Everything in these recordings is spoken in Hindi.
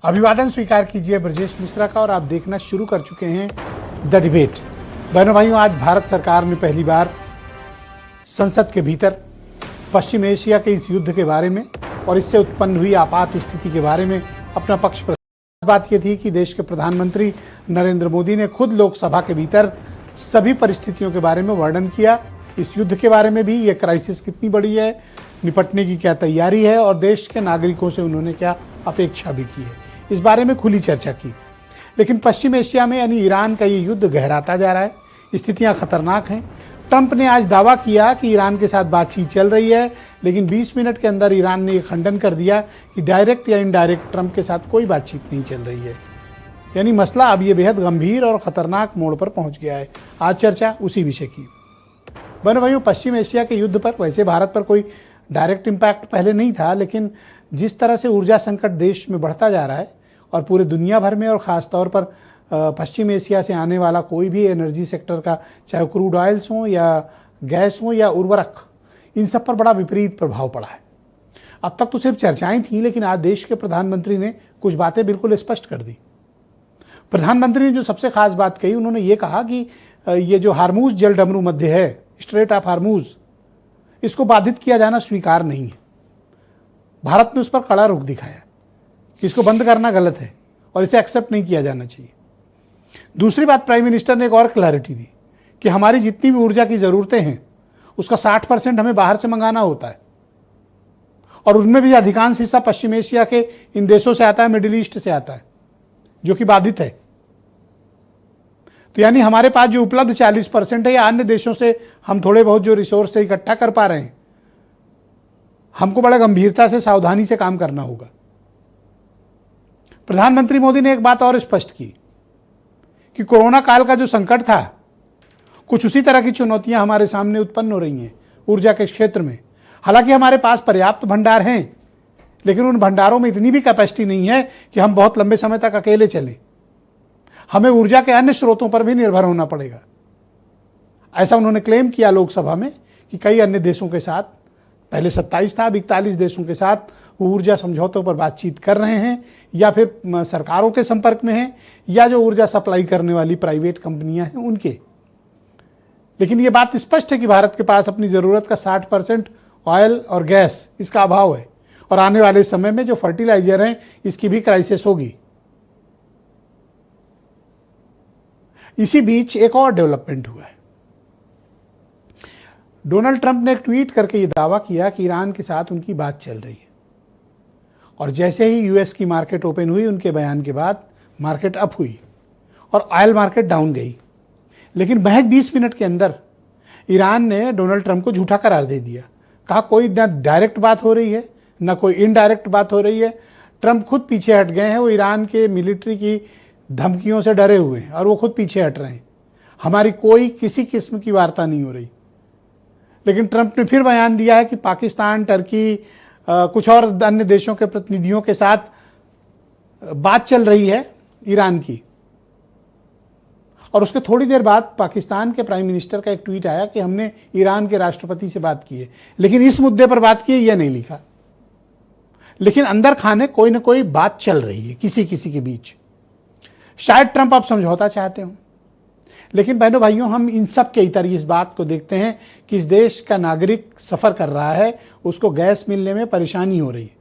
अभिवादन स्वीकार कीजिए ब्रजेश मिश्रा का और आप देखना शुरू कर चुके हैं द डिबेट। बहनों भाइयों, आज भारत सरकार ने पहली बार संसद के भीतर पश्चिम एशिया के इस युद्ध के बारे में और इससे उत्पन्न हुई आपात स्थिति के बारे में अपना पक्ष प्रस्तुत। बात यह थी कि देश के प्रधानमंत्री नरेंद्र मोदी ने खुद लोकसभा के भीतर सभी परिस्थितियों के बारे में वर्णन किया, इस युद्ध के बारे में भी, ये क्राइसिस कितनी बड़ी है, निपटने की क्या तैयारी है और देश के नागरिकों से उन्होंने क्या अपेक्षा भी की है, इस बारे में खुली चर्चा की। लेकिन पश्चिम एशिया में यानी ईरान का ये युद्ध गहराता जा रहा है, स्थितियां खतरनाक हैं। ट्रंप ने आज दावा किया कि ईरान के साथ बातचीत चल रही है, लेकिन 20 मिनट के अंदर ईरान ने यह खंडन कर दिया कि डायरेक्ट या इनडायरेक्ट ट्रंप के साथ कोई बातचीत नहीं चल रही है। यानी मसला अब ये बेहद गंभीर और खतरनाक मोड़ पर पहुंच गया है। आज चर्चा उसी विषय की। बहनों भाइयों, पश्चिम एशिया के युद्ध पर वैसे भारत पर कोई डायरेक्ट इम्पैक्ट पहले नहीं था, लेकिन जिस तरह से ऊर्जा संकट देश में बढ़ता जा रहा है और पूरे दुनिया भर में और ख़ास तौर पर पश्चिम एशिया से आने वाला कोई भी एनर्जी सेक्टर का, चाहे क्रूड ऑयल्स हो या गैस हो या उर्वरक, इन सब पर बड़ा विपरीत प्रभाव पड़ा है। अब तक तो सिर्फ चर्चाएं थीं, लेकिन आज देश के प्रधानमंत्री ने कुछ बातें बिल्कुल स्पष्ट कर दी। प्रधानमंत्री ने जो सबसे खास बात कही, उन्होंने ये कहा कि ये जो हार्मूज जल डमरू मध्य है, स्ट्रेट ऑफ हार्मूज, इसको बाधित किया जाना स्वीकार नहीं है। भारत ने उस पर कड़ा रुख दिखाया कि इसको बंद करना गलत है और इसे एक्सेप्ट नहीं किया जाना चाहिए। दूसरी बात, प्राइम मिनिस्टर ने एक और क्लैरिटी दी कि हमारी जितनी भी ऊर्जा की ज़रूरतें हैं उसका 60% हमें बाहर से मंगाना होता है और उनमें भी अधिकांश हिस्सा पश्चिम एशिया के इन देशों से आता है, मिडिल ईस्ट से आता है, जो कि बाधित है। तो यानी हमारे पास जो उपलब्ध 40% है या अन्य देशों से हम थोड़े बहुत जो रिसोर्स इकट्ठा कर पा रहे हैं, हमको बड़ा गंभीरता से, सावधानी से काम करना होगा। प्रधानमंत्री मोदी ने एक बात और स्पष्ट की कि कोरोना काल का जो संकट था, कुछ उसी तरह की चुनौतियां हमारे सामने उत्पन्न हो रही हैं ऊर्जा के क्षेत्र में। हालांकि हमारे पास पर्याप्त भंडार हैं, लेकिन उन भंडारों में इतनी भी कैपेसिटी नहीं है कि हम बहुत लंबे समय तक अकेले चलें। हमें ऊर्जा के अन्य स्रोतों पर भी निर्भर होना पड़ेगा। ऐसा उन्होंने क्लेम किया लोकसभा में कि कई अन्य देशों के साथ, पहले 27 था, अब 41 देशों के साथ ऊर्जा समझौतों पर बातचीत कर रहे हैं, या फिर सरकारों के संपर्क में हैं, या जो ऊर्जा सप्लाई करने वाली प्राइवेट कंपनियां हैं उनके। लेकिन ये बात स्पष्ट है कि भारत के पास अपनी ज़रूरत का 60% ऑयल और गैस, इसका अभाव है और आने वाले समय में जो फर्टिलाइजर हैं इसकी भी क्राइसिस होगी। इसी बीच एक और डेवलपमेंट हुआ है। डोनाल्ड ट्रंप ने एक ट्वीट करके ये दावा किया कि ईरान के साथ उनकी बात चल रही है, और जैसे ही यूएस की मार्केट ओपन हुई, उनके बयान के बाद मार्केट अप हुई और ऑयल मार्केट डाउन गई। लेकिन महज 20 मिनट के अंदर ईरान ने डोनाल्ड ट्रंप को झूठा करार दे दिया। कहा कोई ना डायरेक्ट बात हो रही है, ना कोई इनडायरेक्ट बात हो रही है। ट्रंप खुद पीछे हट गए हैं, वो ईरान के मिलिट्री की धमकियों से डरे हुए हैं और वो खुद पीछे हट रहे हैं। हमारी कोई किसी किस्म की वार्ता नहीं हो रही। लेकिन ट्रंप ने फिर बयान दिया है कि पाकिस्तान, टर्की, कुछ और अन्य देशों के प्रतिनिधियों के साथ बात चल रही है ईरान की। और उसके थोड़ी देर बाद पाकिस्तान के प्राइम मिनिस्टर का एक ट्वीट आया कि हमने ईरान के राष्ट्रपति से बात की है, लेकिन इस मुद्दे पर बात की है यह नहीं लिखा। लेकिन अंदर खाने कोई ना कोई बात चल रही है किसी किसी के बीच। शायद ट्रंप अब समझौता चाहते हो, लेकिन बहनों भाइयों, हम इन सब के इतर इस बात को देखते हैं कि इस देश का नागरिक सफ़र कर रहा है, उसको गैस मिलने में परेशानी हो रही है।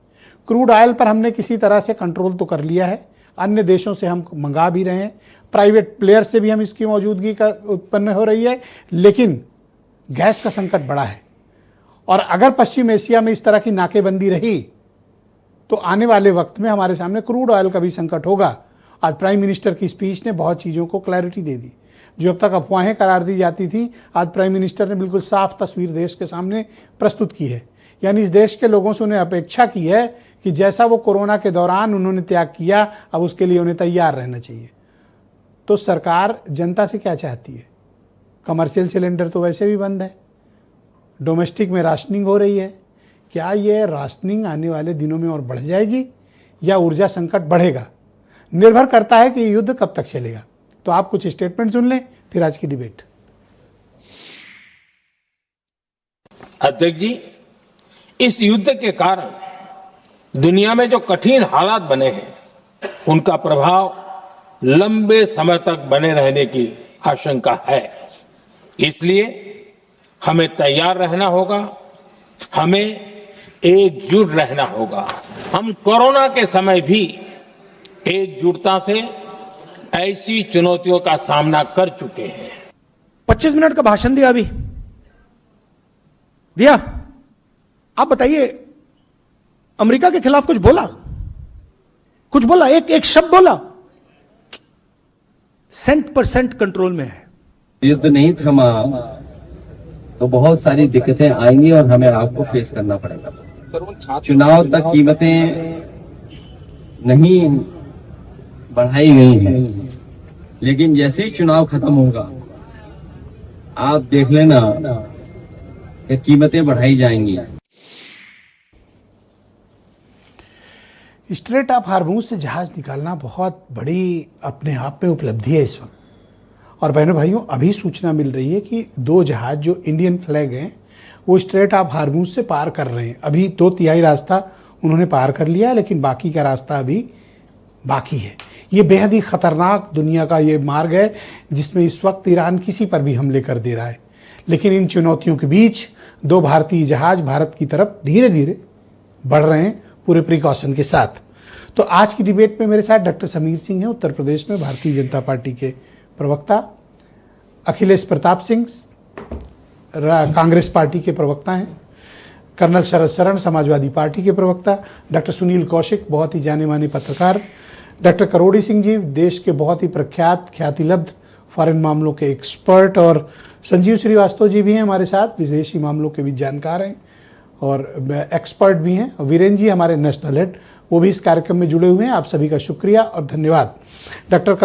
क्रूड ऑयल पर हमने किसी तरह से कंट्रोल तो कर लिया है, अन्य देशों से हम मंगा भी रहे हैं, प्राइवेट प्लेयर से भी हम इसकी मौजूदगी का उत्पन्न हो रही है, लेकिन गैस का संकट बड़ा है। और अगर पश्चिम एशिया में इस तरह की नाकेबंदी रही तो आने वाले वक्त में हमारे सामने क्रूड ऑयल का भी संकट होगा। आज प्राइम मिनिस्टर की स्पीच ने बहुत चीज़ों को क्लैरिटी दे दी। जो अब तक अफवाहें करार दी जाती थी, आज प्राइम मिनिस्टर ने बिल्कुल साफ तस्वीर देश के सामने प्रस्तुत की है। यानी इस देश के लोगों से उन्हें अपेक्षा की है कि जैसा वो कोरोना के दौरान उन्होंने त्याग किया, अब उसके लिए उन्हें तैयार रहना चाहिए। तो सरकार जनता से क्या चाहती है? कमर्शियल सिलेंडर तो वैसे भी बंद है, डोमेस्टिक में राशनिंग हो रही है। क्या ये राशनिंग आने वाले दिनों में और बढ़ जाएगी या ऊर्जा संकट बढ़ेगा? निर्भर करता है कि ये युद्ध कब तक चलेगा। तो आप कुछ स्टेटमेंट सुन लें, फिर आज की डिबेट। अध्यक्ष जी, इस युद्ध के कारण दुनिया में जो कठिन हालात बने हैं उनका प्रभाव लंबे समय तक बने रहने की आशंका है। इसलिए हमें तैयार रहना होगा, हमें एकजुट रहना होगा। हम कोरोना के समय भी एकजुटता से ऐसी चुनौतियों का सामना कर चुके हैं। 25 मिनट का भाषण दिया अभी दिया। आप बताइए, अमेरिका के खिलाफ कुछ बोला? कुछ बोला? एक शब्द बोला? 100% कंट्रोल में है। युद्ध नहीं थमा तो बहुत सारी दिक्कतें आएंगी और हमें आपको फेस करना पड़ेगा। चुनाव तक कीमतें नहीं बढ़ाई गई हैं, लेकिन जैसे ही चुनाव खत्म होगा आप देख लेना कि कीमतें बढ़ाई जाएंगी। स्ट्रेट ऑफ हार्मूज से जहाज निकालना बहुत बड़ी अपने आप में उपलब्धि है इस वक्त। और बहनों भाइयों, अभी सूचना मिल रही है कि 2 जहाज जो इंडियन फ्लैग हैं वो स्ट्रेट ऑफ हार्मूज से पार कर रहे हैं। अभी 2/3 रास्ता उन्होंने पार कर लिया है, लेकिन बाकी का रास्ता अभी बाकी है। ये बेहद ही खतरनाक दुनिया का ये मार्ग है जिसमें इस वक्त ईरान किसी पर भी हमले कर दे रहा है। लेकिन इन चुनौतियों के बीच 2 भारतीय जहाज भारत की तरफ धीरे धीरे बढ़ रहे हैं, पूरे प्रिकॉशन के साथ। तो आज की डिबेट में मेरे साथ डॉक्टर समीर सिंह हैं, उत्तर प्रदेश में भारतीय जनता पार्टी के प्रवक्ता, अखिलेश प्रताप सिंह कांग्रेस पार्टी के प्रवक्ता हैं, कर्नल शरद शरण समाजवादी पार्टी के प्रवक्ता, डॉक्टर सुनील कौशिक बहुत ही जाने माने पत्रकार, डॉक्टर करोड़ी सिंह जी देश के बहुत ही प्रख्यात ख्यातिलब्ध फॉरेन मामलों के एक्सपर्ट, और संजीव श्रीवास्तव जी भी हैं हमारे साथ, विदेशी मामलों के भी जानकार हैं और एक्सपर्ट भी हैं, और वीरेंद्र जी हमारे नेशनल हेड वो भी इस कार्यक्रम में जुड़े हुए हैं। आप सभी का शुक्रिया और धन्यवाद। डॉक्टर